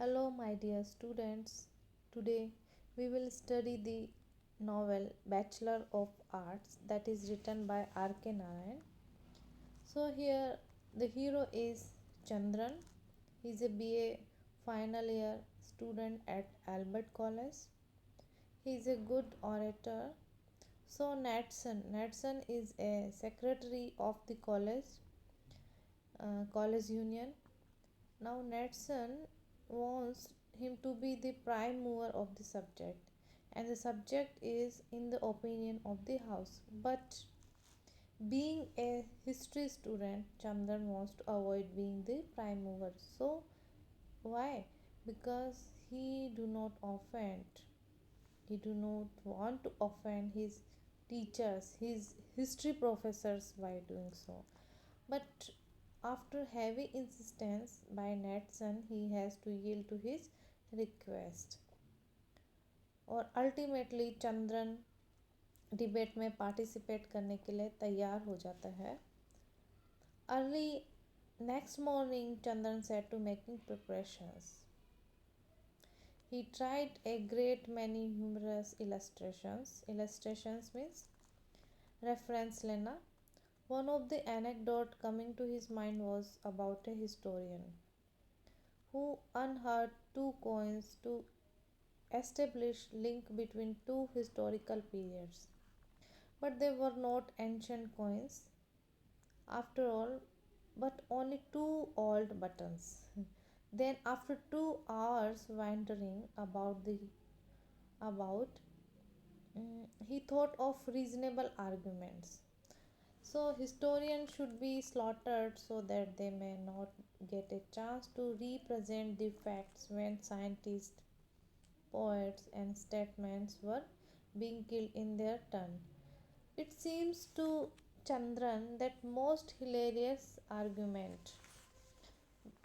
Hello, my dear students. Today we will study the novel Bachelor of Arts that is written by R.K. Narayan. So, here the hero is Chandran. He is a BA final year student at Albert College. He is a good orator. So, Natson is a secretary of the college union. Now, Natson wants him to be the prime mover of the subject, and the subject is in the opinion of the house. But being a history student, Chandan wants to avoid being the prime mover. So, why? Because he do not offend. He do not want to offend his teachers, his history professors by doing so. But after heavy insistence by Natson, he has to yield to his request. और ultimately Chandran debate में participate करने के लिए तैयार हो जाता है. Early next morning Chandran set to making preparations. He tried a great many humorous illustrations. Illustrations means reference लेना. One of the anecdote coming to his mind was about a historian who unearthed two coins to establish link between two historical periods. But they were not ancient coins after all, but only two old buttons. Then after 2 hours wandering about he thought of reasonable arguments. So historians should be slaughtered so that they may not get a chance to represent the facts when scientists, poets, and statesmen were being killed in their turn. It seems to Chandran that most hilarious argument.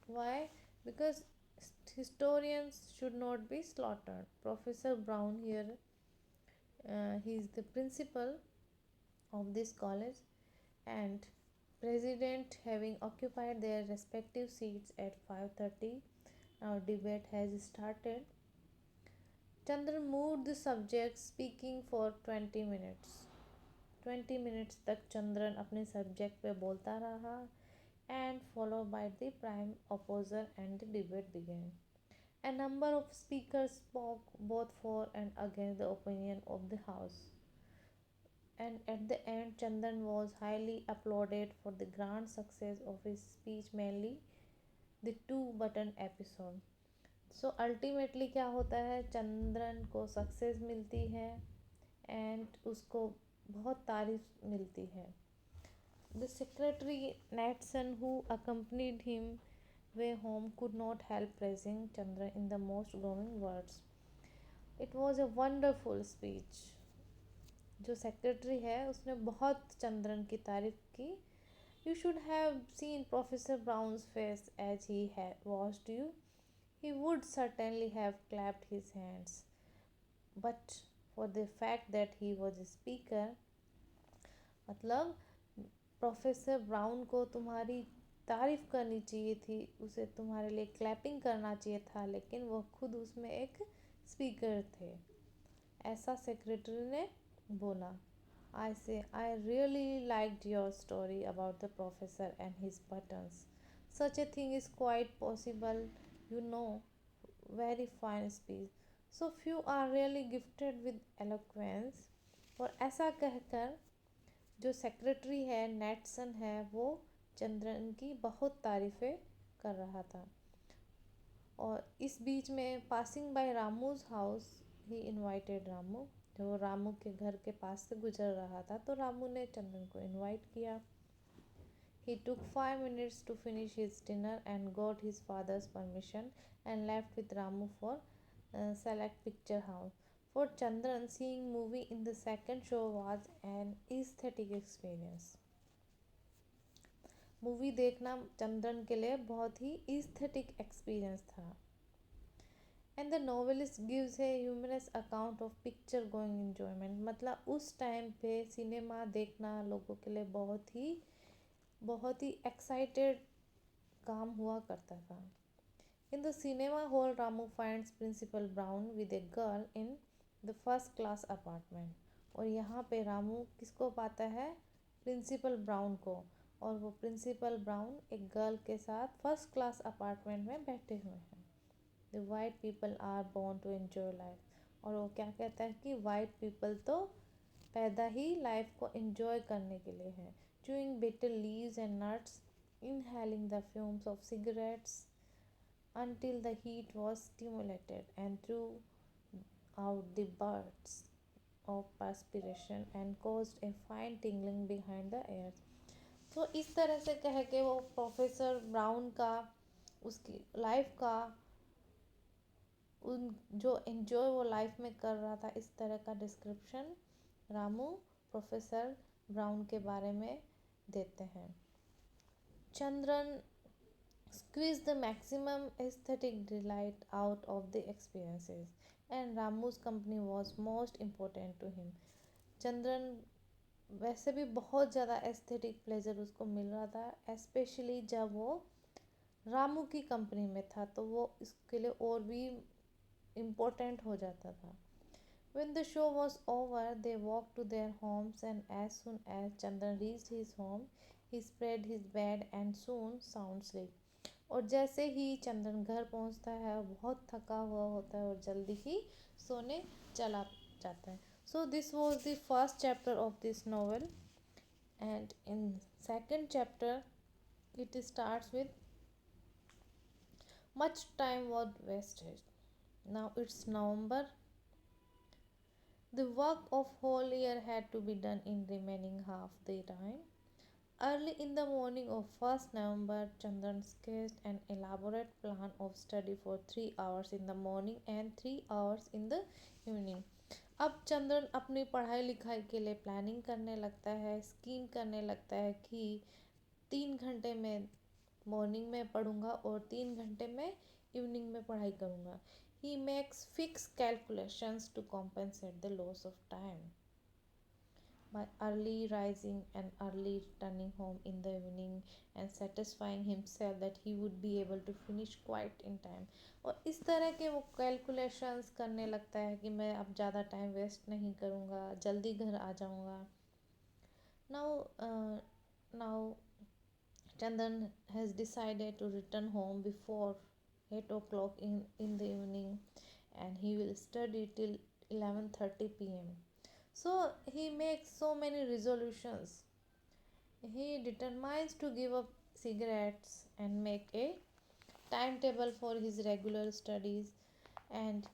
Why? Because historians should not be slaughtered. Professor Brown here, he is the principal of this college, and president having occupied their respective seats at 5:30. Now debate has started. Chandra moved the subject speaking for 20 minutes. 20 minutes तक चंद्रन अपने subject पे बोलता रहा and followed by the prime opposer and the debate began. A number of speakers spoke both for and against the opinion of the house. And at the end, Chandan was highly applauded for the grand success of his speech, mainly the two-button episode. So ultimately क्या होता है, चंद्रन को success मिलती है and उसको बहुत तारीफ मिलती है. The secretary Natson, who accompanied him way home, could not help praising Chandra in the most glowing words. It was a wonderful speech. जो सेक्रेटरी है उसने बहुत चंद्रन की तारीफ की. You should have seen Professor Brown's face as he had watched you. He would certainly have clapped his hands. But for the fact that he was a speaker, मतलब professor brown को तुम्हारी तारीफ करनी चाहिए थी, उसे तुम्हारे लिए क्लैपिंग करना चाहिए था, लेकिन वो खुद उसमें एक स्पीकर थे. ऐसा सेक्रेटरी ने बोला. I really liked your story about the professor and his buttons. Such a thing is quite possible, you know. Very fine speech. So few are really gifted with eloquence. और ऐसा कहकर जो secretary है नेटसन है वो चंद्रन की बहुत तारीफ़ें कर रहा था. और इस बीच में passing by Ramu's house he invited Ramu. जो रामू के घर के पास से गुजर रहा था तो रामू ने चंद्रन को इनवाइट किया. He took 5 minutes to finish his dinner and got his father's permission and left with Ramu for select picture house. For Chandran, seeing movie in the second show was an aesthetic experience. Movie देखना चंद्रन के लिए बहुत ही aesthetic experience था. And the novelist gives a humorous account of picture going enjoyment. मतलब उस time पे cinema देखना लोगों के लिए बहुत ही एक्साइटेड काम हुआ करता था. In the cinema hall, Ramu finds Principal Brown with a girl in the first class apartment. और यहाँ पे रामू किसको पाता है? प्रिंसिपल ब्राउन को। और वो प्रिंसिपल ब्राउन एक गर्ल के साथ फर्स्ट क्लास अपार्टमेंट में बैठे हुए हैं। The white people are born to enjoy life. और वो क्या कहता है कि वाइट पीपल तो पैदा ही लाइफ को एंजॉय करने के लिए है। Chewing bitter leaves and nuts, inhaling the fumes of cigarettes until the heat was stimulated and threw out the bursts of perspiration and caused a fine tingling behind the ears. तो इस तरह से कह के वो प्रोफेसर ब्राउन का उसकी life का उन जो एंजॉय वो लाइफ में कर रहा था, इस तरह का डिस्क्रिप्शन रामू प्रोफेसर ब्राउन के बारे में देते हैं। Chandran squeeze the maximum aesthetic delight out of the experiences, and Ramu's company was most important to him. Chandran वैसे भी बहुत ज़्यादा एस्थेटिक प्लेजर उसको मिल रहा था, स्पेशली जब वो रामू की कंपनी में था तो वो इसके लिए और भी इम्पोर्टेंट हो जाता था। When the show was over, they walked to their homes, and as soon as Chandran reached his home, he spread his bed and soon sound asleep. और जैसे ही चंदन घर पहुंचता है बहुत थका हुआ होता है और जल्दी ही सोने चला जाता है। So this was the first chapter of this novel, and in second chapter it starts with much time was wasted. Now it's November. The work of whole year had to be done in remaining half the time. Early in the morning of 1st November, Chandran sketched an elaborate plan of study for 3 hours in the morning and 3 hours in the evening. अब चंद्रन अपनी पढ़ाई लिखाई के लिए planning करने लगता है, scheme करने लगता है कि 3 घंटे में मॉर्निंग में पढ़ूंगा और 3 घंटे में इवनिंग में पढ़ाई करूंगा. He makes fixed calculations to compensate the loss of time by early rising and early returning home in the evening and satisfying himself that he would be able to finish quite in time. और इस तरह के वो calculations करने लगता है कि मैं अब ज़्यादा टाइम वेस्ट नहीं करूँगा, जल्दी घर आ जाऊँगा. Now Chandan has decided to return home before 8 o'clock in the evening, and he will study till 11:30 p.m. So he makes so many resolutions. He determines to give up cigarettes and make a timetable for his regular studies, and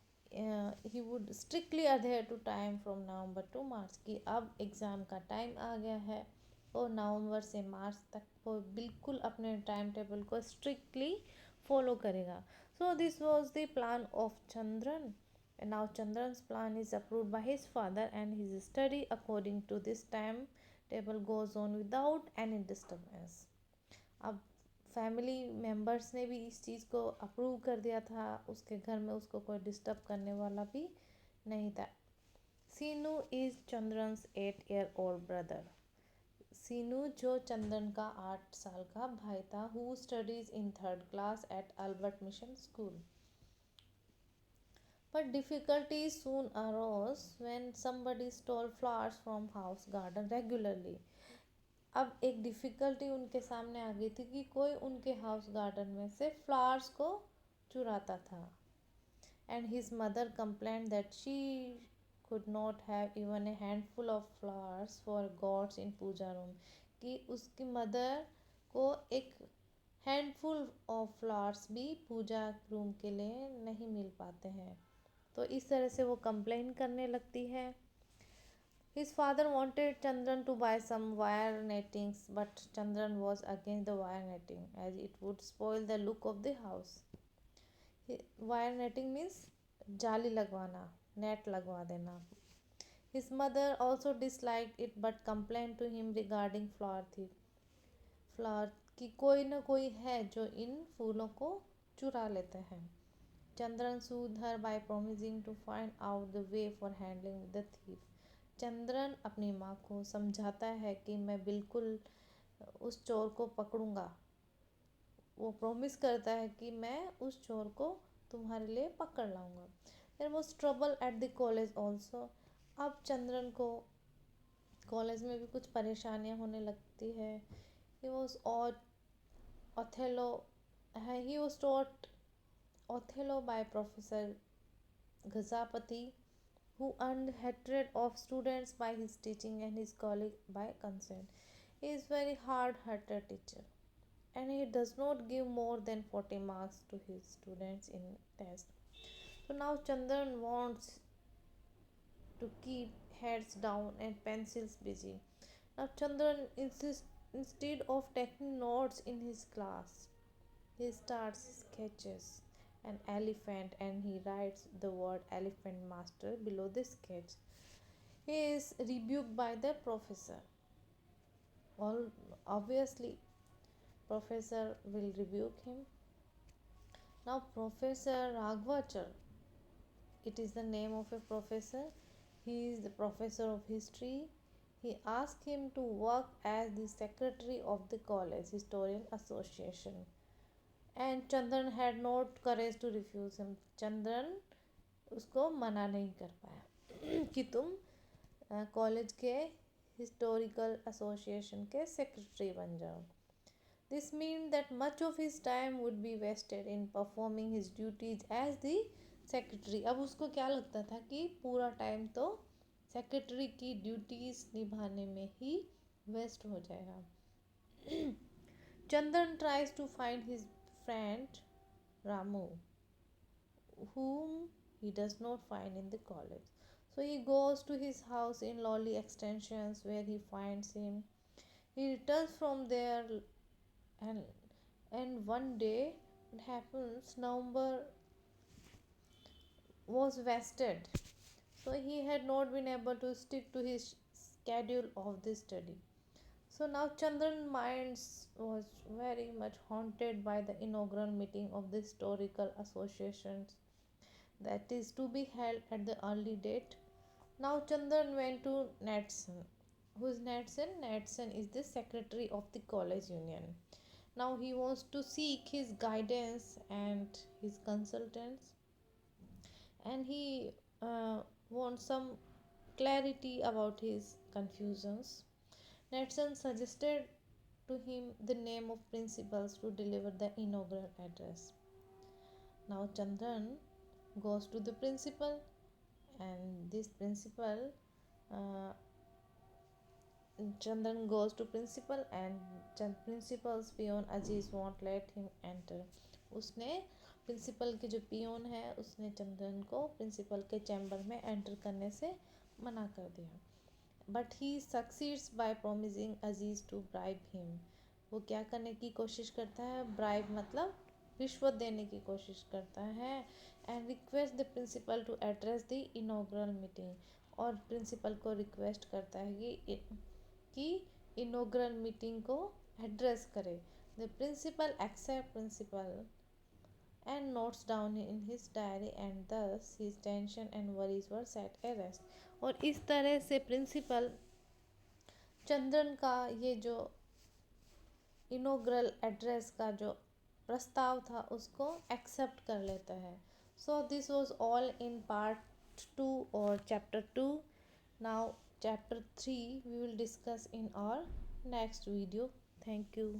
he would strictly adhere to time from November to March कि अब exam का time आ गया है और नवंबर से मार्च तक वो बिल्कुल अपने टाइम टेबल को स्ट्रिक्टली फॉलो करेगा. सो this was the plan of Chandran. And now Chandran's plan is approved by his father, and his study according to this timetable goes on without any disturbance. अब फैमिली मेम्बर्स ने भी इस चीज़ को approve कर दिया था, उसके घर में उसको कोई डिस्टर्ब करने वाला भी नहीं था. सीनू इज़ चंद्रन्स 8-year-old ब्रदर. सीनू जो चंदन का 8 साल का भाई था, who studies in 3rd class at Albert Mission School. But difficulties soon arose when somebody stole flowers from house garden regularly. अब एक डिफ़िकल्टी उनके सामने आ गई थी कि कोई उनके हाउस गार्डन में से फ्लावर्स को चुराता था. And his mother complained that she could not have even a handful of flowers for gods in puja room. कि उसकी मदर को एक हैंडफुल ऑफ फ्लावर्स भी पूजा रूम के लिए नहीं मिल पाते हैं. तो इस तरह से वो कंप्लेन करने लगती है. His father wanted Chandran to buy some wire nettings, but Chandran was against the wire netting as it would spoil the look of the house. Wire netting means जाली लगवाना, नेट लगवा देना. His mother also disliked it but complained to him regarding flower thief. Flower कि कोई ना कोई है जो इन फूलों को चुरा लेते हैं. Chandran soothed her by promising to find out the way for handling the thief. Chandran अपनी माँ को समझाता है कि मैं बिल्कुल उस चोर को पकड़ूंगा. वो प्रॉमिस करता है कि मैं उस चोर को तुम्हारे लिए पकड़ लाऊंगा. There was trouble at the college also. अब चंद्रन को कॉलेज में भी कुछ परेशानियां होने लगती है. He was Othello he was taught Othello by professor Gazapati, who earned hatred of students by his teaching and his colleague by consent. He is very hard-hearted teacher, and he does not give more than 40 marks to his students in test. So now Chandran wants to keep heads down and pencils busy. Now Chandran insists instead of taking notes in his class, he starts sketches an elephant and he writes the word elephant master below the sketch. He is rebuked by the professor. All obviously professor will rebuke him. Now Professor Raghvachar, it is the name of a professor. He is the professor of history. He asked him to work as the secretary of the college historian association. And Chandran had not courage to refuse him. Chandran उसको मना नहीं कर पाया कि तुम college के historical association के secretary बन जाओ. This mean that much of his time would be wasted in performing his duties as the secretary. अब उसको क्या लगता था कि पूरा टाइम तो सेक्रेटरी की ड्यूटीज निभाने में ही वेस्ट हो जाएगा. Chandan tries to find his friend Ramu whom he does not find in the college. So he goes to his house in Lolly Extensions where he finds him. He returns from there and one day it happens November was vested. So he had not been able to stick to his schedule of the study. So now Chandran minds was very much haunted by the inaugural meeting of the historical associations that is to be held at the early date. Now Chandran went to Natson. Who is Natson? Natson is the secretary of the college union. Now he wants to seek his guidance and his consultants, and he wants some clarity about his confusions. Natson suggested to him the name of principals to deliver the inaugural address. Now Chandran goes to the principal, and this principal uh, Chandran goes to principal and principal's peon Aziz won't let him enter. उसने principal के जो peon है उसने चंद्रन को principal के chamber में enter करने से मना कर दिया. But he succeeds by promising Aziz to bribe him. वो क्या करने की कोशिश करता है? ब्राइब मतलब रिश्वत देने की कोशिश करता है. And request the principal to address the inaugural meeting. और प्रिंसिपल को रिक्वेस्ट करता है कि इनॉग्रल मीटिंग को एड्रेस करे. The principal accept principal and notes down in his diary, and thus his tension and worries were set at rest. और इस तरह से प्रिंसिपल चंद्रन का ये जो इनोग्रल एड्रेस का जो प्रस्ताव था उसको एक्सेप्ट कर लेता है. So this was all in part 2 और chapter 2. Now chapter 3 we will discuss in our next video. Thank you.